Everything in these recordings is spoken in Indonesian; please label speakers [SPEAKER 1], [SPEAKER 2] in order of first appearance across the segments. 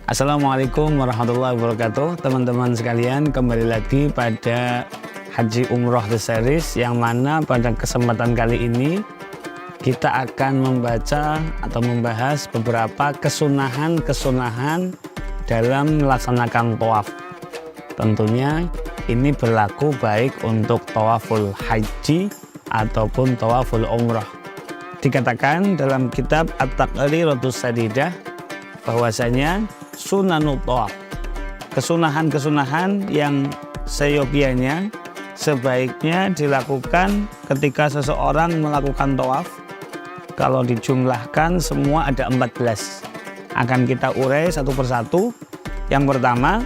[SPEAKER 1] Assalamualaikum warahmatullahi wabarakatuh. Teman-teman sekalian, kembali lagi pada Haji Umroh The Series, yang mana pada kesempatan kali ini kita akan membaca atau membahas beberapa kesunahan-kesunahan dalam melaksanakan tawaf. Tentunya ini berlaku baik untuk tawaful haji ataupun tawaful umroh. Dikatakan dalam kitab At-Taqriratus Sadidah bahwasanya sunanut tawaf, kesunahan-kesunahan yang seyogianya sebaiknya dilakukan ketika seseorang melakukan tawaf. Kalau dijumlahkan semua ada 14. Akan kita urai satu persatu. Yang pertama,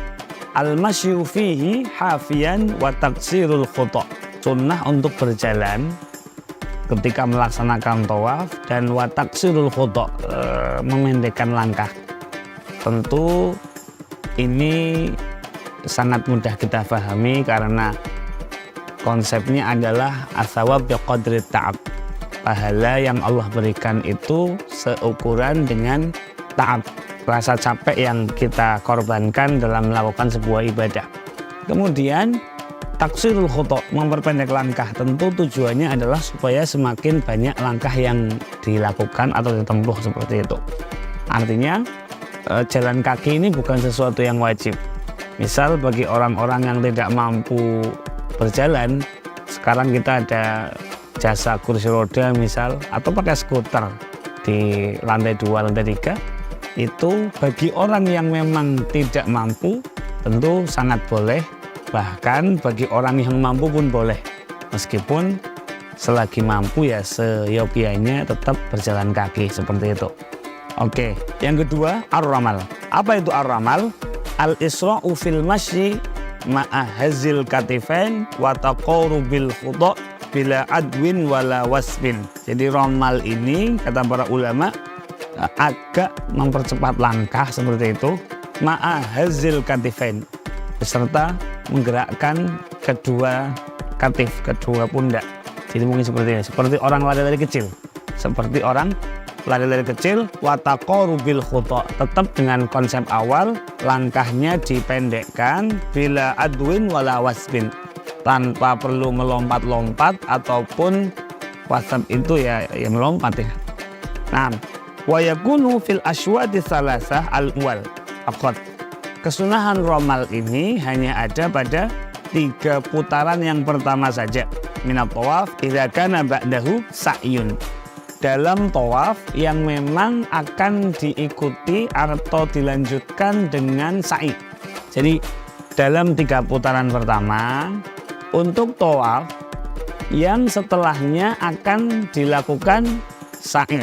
[SPEAKER 1] al-masyu fihi hafiyan wa taqsirul khuta'. Sunnah untuk berjalan ketika melaksanakan tawaf dan wa taqsirul khuta', memendekkan langkah. Tentu ini sangat mudah kita pahami karena konsepnya adalah as-sawab biqadri ta'ab. Pahala yang Allah berikan itu seukuran dengan ta'ab, rasa capek yang kita korbankan dalam melakukan sebuah ibadah. Kemudian taksirul khuta', memperpendek langkah. Tentu tujuannya adalah supaya semakin banyak langkah yang dilakukan atau ditempuh seperti itu. Artinya jalan kaki ini bukan sesuatu yang wajib. Misal bagi orang-orang yang tidak mampu berjalan, sekarang kita ada jasa kursi roda misal, atau pakai skuter di lantai 2, lantai 3. Itu bagi orang yang memang tidak mampu tentu sangat boleh. Bahkan bagi orang yang mampu pun boleh, meskipun selagi mampu ya seyogianya tetap berjalan kaki seperti itu. Oke, yang kedua ar-ramal. Apa itu ar-ramal? Al-isra'u fil masyi ma'a hazil katifain wa taqarubil khuta' bila adwin wala wasbin. Jadi ramal ini kata para ulama agak mempercepat langkah seperti itu, ma'a hazil katifain, beserta menggerakkan kedua katif, kedua pundak. Jadi mungkin seperti ini, seperti orang lari-lari kecil, seperti orang lari-lari kecil. Wa taqarubil khuta', tetap dengan konsep awal, langkahnya dipendekkan bila adwin wala wasbin, tanpa perlu melompat-lompat ataupun wasab itu ya melompat ya. Nah, wa yakunu fil aswadi salasah al-awwal faqat. Kesunahan ramal ini hanya ada pada 3 putaran yang pertama saja. Minat tawaf idza kana ba'dahu sa'yun. Dalam tawaf yang memang akan diikuti atau dilanjutkan dengan sa'i. Jadi dalam 3 putaran pertama untuk tawaf yang setelahnya akan dilakukan sa'i,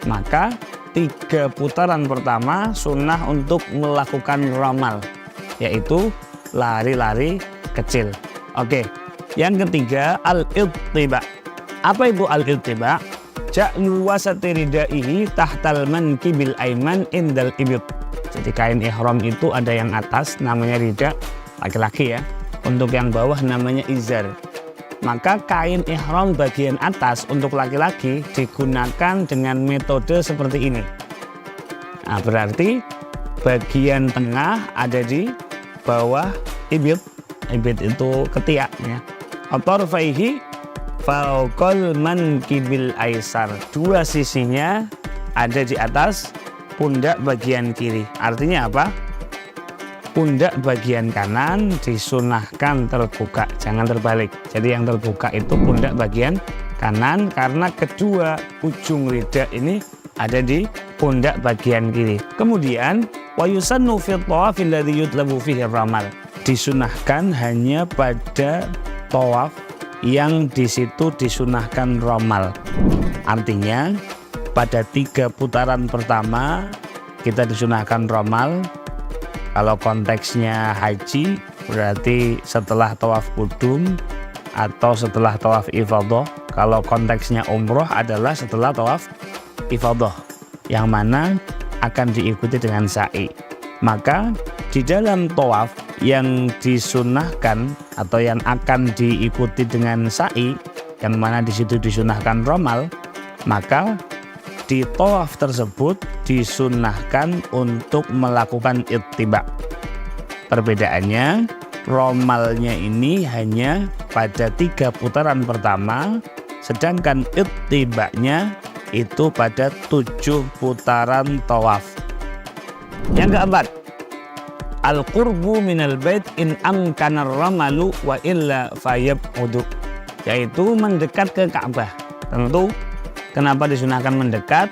[SPEAKER 1] maka 3 putaran pertama sunnah untuk melakukan ramal, yaitu lari-lari kecil. Oke, yang ketiga al-ittiba. Apa itu al-ittiba? Ja'lul wasati ridaihi tahtal mankibil aiman indal ibid. Jadi kain ihram itu ada yang atas namanya rida, laki-laki ya. Untuk yang bawah namanya izar. Maka kain ihram bagian atas untuk laki-laki digunakan dengan metode seperti ini. Nah, berarti bagian tengah ada di bawah ibid. Ibid itu ketiak ya. Atarfaihi fauqal mankibil aisar. 2 sisinya ada di atas pundak bagian kiri. Artinya apa? Pundak bagian kanan disunahkan terbuka, jangan terbalik. Jadi yang terbuka itu pundak bagian kanan karena kedua ujung rida ini ada di pundak bagian kiri. Kemudian wa yusannu fi tawaf alladhi yutlabu fihi ramal. Disunahkan hanya pada tawaf yang di situ disunahkan ramal. Artinya pada 3 putaran pertama kita disunahkan ramal. Kalau konteksnya haji berarti setelah tawaf qudum atau setelah tawaf ifadah. Kalau konteksnya umroh adalah setelah tawaf ifadah, yang mana akan diikuti dengan sa'i. Maka di dalam tawaf yang disunahkan atau yang akan diikuti dengan sa'i, yang mana di situ disunahkan ramal, maka di tawaf tersebut disunnahkan untuk melakukan ittiba. Perbedaannya, romalnya ini hanya pada 3 putaran pertama, sedangkan ittibanya itu pada 7 putaran tawaf. Yang keempat, al-qurbu minal bait in amkana ramalu wa illa fayab'udu, yaitu mendekat ke Ka'bah. Tentu kenapa disunahkan mendekat?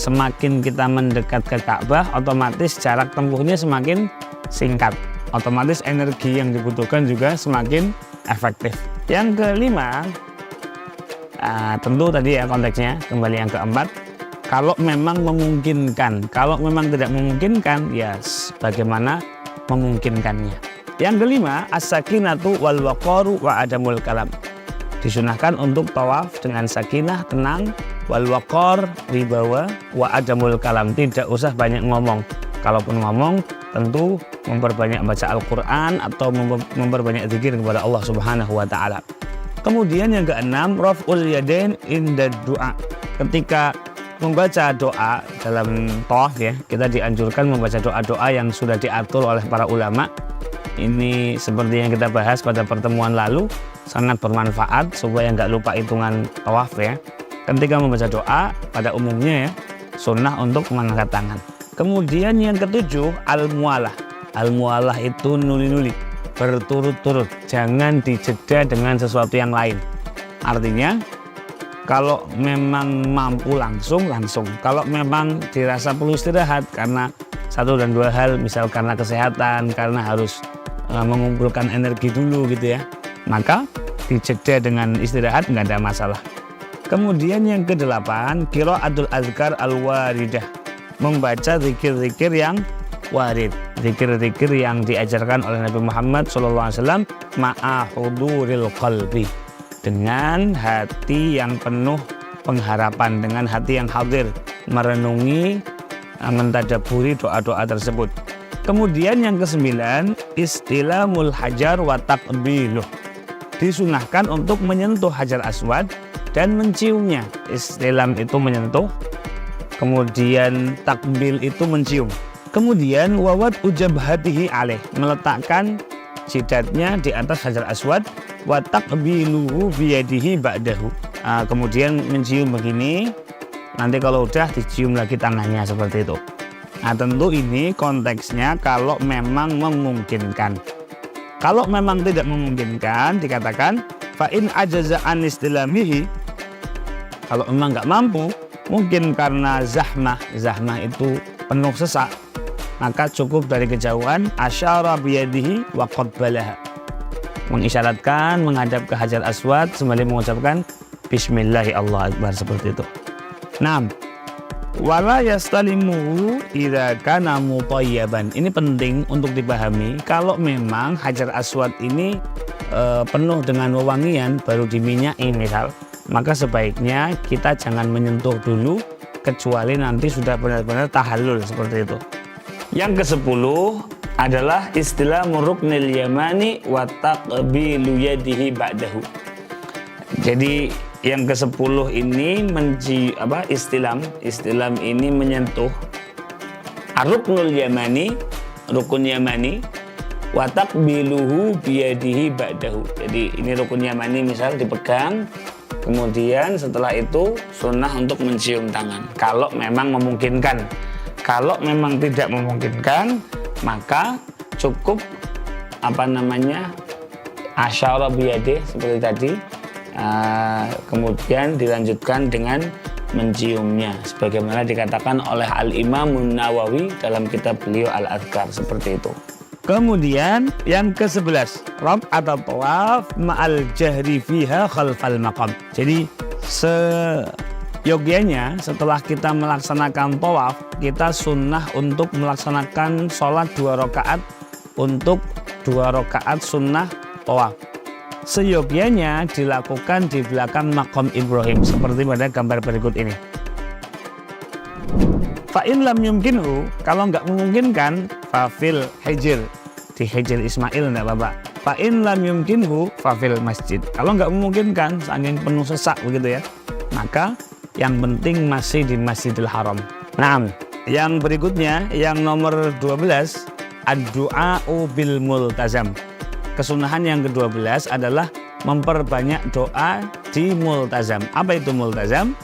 [SPEAKER 1] Semakin kita mendekat ke Ka'bah, otomatis jarak tempuhnya semakin singkat. Otomatis energi yang dibutuhkan juga semakin efektif. Yang kelima, tentu tadi ya konteksnya, kembali yang keempat, kalau memang memungkinkan. Kalau memang tidak memungkinkan, ya bagaimana memungkinkannya. Yang kelima, as-sakinatu wal waqaru wa adamul kalam. Disunahkan untuk tawaf dengan sakinah, tenang, wal waqar, wibawa, wa adamul kalam, tidak usah banyak ngomong. Kalaupun ngomong, tentu memperbanyak baca Al-Quran atau memperbanyak zikir kepada Allah Subhanahu wa Ta'ala. Kemudian yang keenam, raf'ul yadain inda du'a. Ketika membaca doa dalam tawaf ya, kita dianjurkan membaca doa-doa yang sudah diatur oleh para ulama. Ini seperti yang kita bahas pada pertemuan lalu, sangat bermanfaat supaya nggak lupa hitungan tawaf ya. Ketika membaca doa, pada umumnya ya, sunnah untuk mengangkat tangan. Kemudian yang ketujuh, al-mualah. Al-mualah itu nuli-nuli, berturut-turut, jangan dijeda dengan sesuatu yang lain. Artinya, kalau memang mampu langsung. Kalau memang dirasa perlu istirahat karena 1 dan 2 hal, misal karena kesehatan, karena harus mengumpulkan energi dulu gitu ya, maka dijeda dengan istirahat, nggak ada masalah. Kemudian yang ke-8, qiraatul azkar al-waridah, membaca zikir-zikir yang warid, zikir-zikir yang diajarkan oleh Nabi Muhammad SAW, ma'a huduril qalbi, dengan hati yang penuh pengharapan, dengan hati yang hadir, merenungi, mentadaburi doa-doa tersebut. Kemudian yang ke-9, istilamul hajar wa taqbiluh. Disunahkan untuk menyentuh hajar aswad dan menciumnya. Istilam itu menyentuh, kemudian takbil itu mencium. Kemudian wawat ujabhatihi alaih, meletakkan jidatnya di atas hajar aswad, wa taqbiluhu biyadihi ba'dahu. Kemudian mencium begini, nanti kalau udah dicium lagi tangannya seperti itu. Nah, tentu ini konteksnya kalau memang memungkinkan. Kalau memang tidak memungkinkan, dikatakan fa in ajaza an istilamihi. Kalau memang nggak mampu, mungkin karena zahmah itu penuh sesak, maka cukup dari kejauhan asyara biyadihi wa qabbalaha, mengisyaratkan menghadap ke hajar aswad sembari mengucapkan bismillahi Allah akbar, seperti itu. 6. Wala yastalimuhu idza kana mutayyaban. Ini penting untuk dipahami. Kalau memang hajar aswad ini penuh dengan wewangian, baru diminyaki misal, maka sebaiknya kita jangan menyentuh dulu kecuali nanti sudah benar-benar tahallul, seperti itu. Yang ke-10 adalah istilah ruknil yamani wa taqbilu yadihi ba'dahu. Jadi yang ke-10 ini istilam ini menyentuh ar-ruknul yamani, rukun yamani, wa taqbiluhu biyadihi ba'dahu. Jadi ini rukun yamani misal dipegang, kemudian setelah itu sunnah untuk mencium tangan kalau memang memungkinkan. Kalau memang tidak memungkinkan, maka cukup asyara biyadih seperti tadi. Kemudian dilanjutkan dengan menciumnya sebagaimana dikatakan oleh Al-Imam Nawawi dalam kitab beliau Al-Adhkar, seperti itu. Kemudian yang ke-11, rab atau tawaf ma'al jahri fiha khalfal maqam. Jadi seyogyanya setelah kita melaksanakan tawaf, kita sunnah untuk melaksanakan sholat 2 rakaat untuk 2 rakaat sunnah tawaf. Seyogyanya dilakukan di belakang Maqam Ibrahim seperti pada gambar berikut ini. Fa'in lam yumkinhu, kalau nggak memungkinkan, fafil hijr, di hijr Ismail enggak apa-apa. Fa'in lam yumkinhu fafil masjid. Kalau nggak memungkinkan, saking penuh sesak begitu ya, maka yang penting masih di Masjidil Haram. Nah, yang berikutnya yang nomor 12, ad-du'a'u bil multazam. Kesunahan yang ke-12 adalah memperbanyak doa di multazam. Apa itu multazam?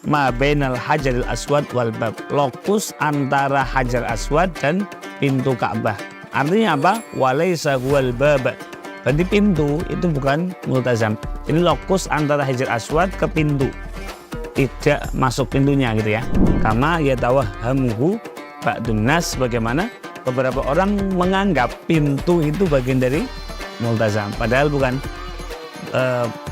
[SPEAKER 1] Ma bainal hajaril aswad wal bab, lokus antara hajar aswad dan pintu Ka'bah. Artinya apa? Walaysa wal bab, berarti pintu itu bukan multazam. Ini lokus antara hajar aswad ke pintu, tidak masuk pintunya gitu ya. Kama yatawahhamuhu ba'dun nas, bagaimana beberapa orang menganggap pintu itu bagian dari multazam, padahal bukan.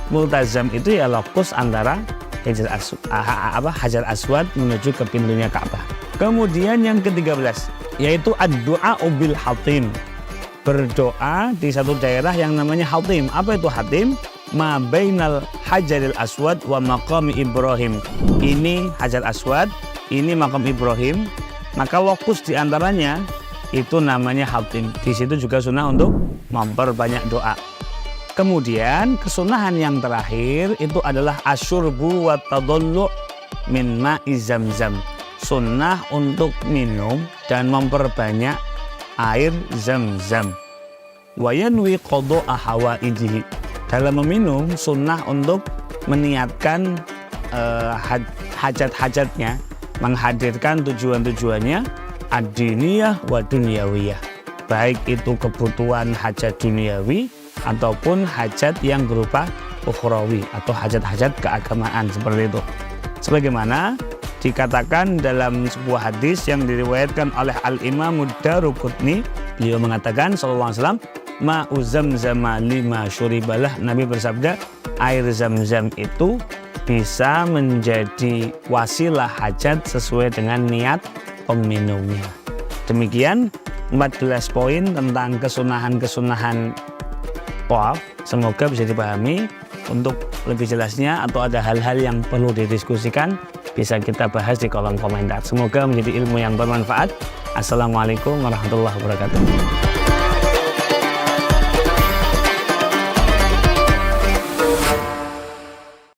[SPEAKER 1] Multazam itu ya lokus antara hajar aswad menuju ke pintunya Ka'bah. Kemudian yang ke-13 yaitu ad-du'a bil hatim, berdoa di satu daerah yang namanya hatim. Apa itu hatim? Ma bainal hajaril aswad wa maqam Ibrahim. Ini hajar aswad, ini maqam Ibrahim, maka lokus di antaranya itu namanya hatim. Di situ juga sunnah untuk memperbanyak doa. Kemudian kesunahan yang terakhir itu adalah asyurbu wa tadallu' min ma'i zamzam. Sunnah untuk minum dan memperbanyak air zam-zam. Wa yanwi qada'a hawaijihi. Dalam meminum sunnah untuk meniatkan hajat-hajatnya, menghadirkan tujuan-tujuannya ad-diniyah wa dunyawiyah. Baik itu kebutuhan hajat duniawi ataupun hajat yang berupa ukhrawi atau hajat-hajat keagamaan seperti itu. Sebagaimana dikatakan dalam sebuah hadis yang diriwayatkan oleh Al-Imam Ad-Daruqutni, beliau mengatakan sallallahu alaihi wasallam, ma'u zamzama lima syuribalah. Nabi bersabda, air zam-zam itu bisa menjadi wasilah hajat sesuai dengan niat peminumnya. Demikian 14 poin tentang kesunahan-kesunahan tawaf. Semoga bisa dipahami. Untuk lebih jelasnya atau ada hal-hal yang perlu didiskusikan, bisa kita bahas di kolom komentar. Semoga menjadi ilmu yang bermanfaat. Assalamualaikum warahmatullahi wabarakatuh.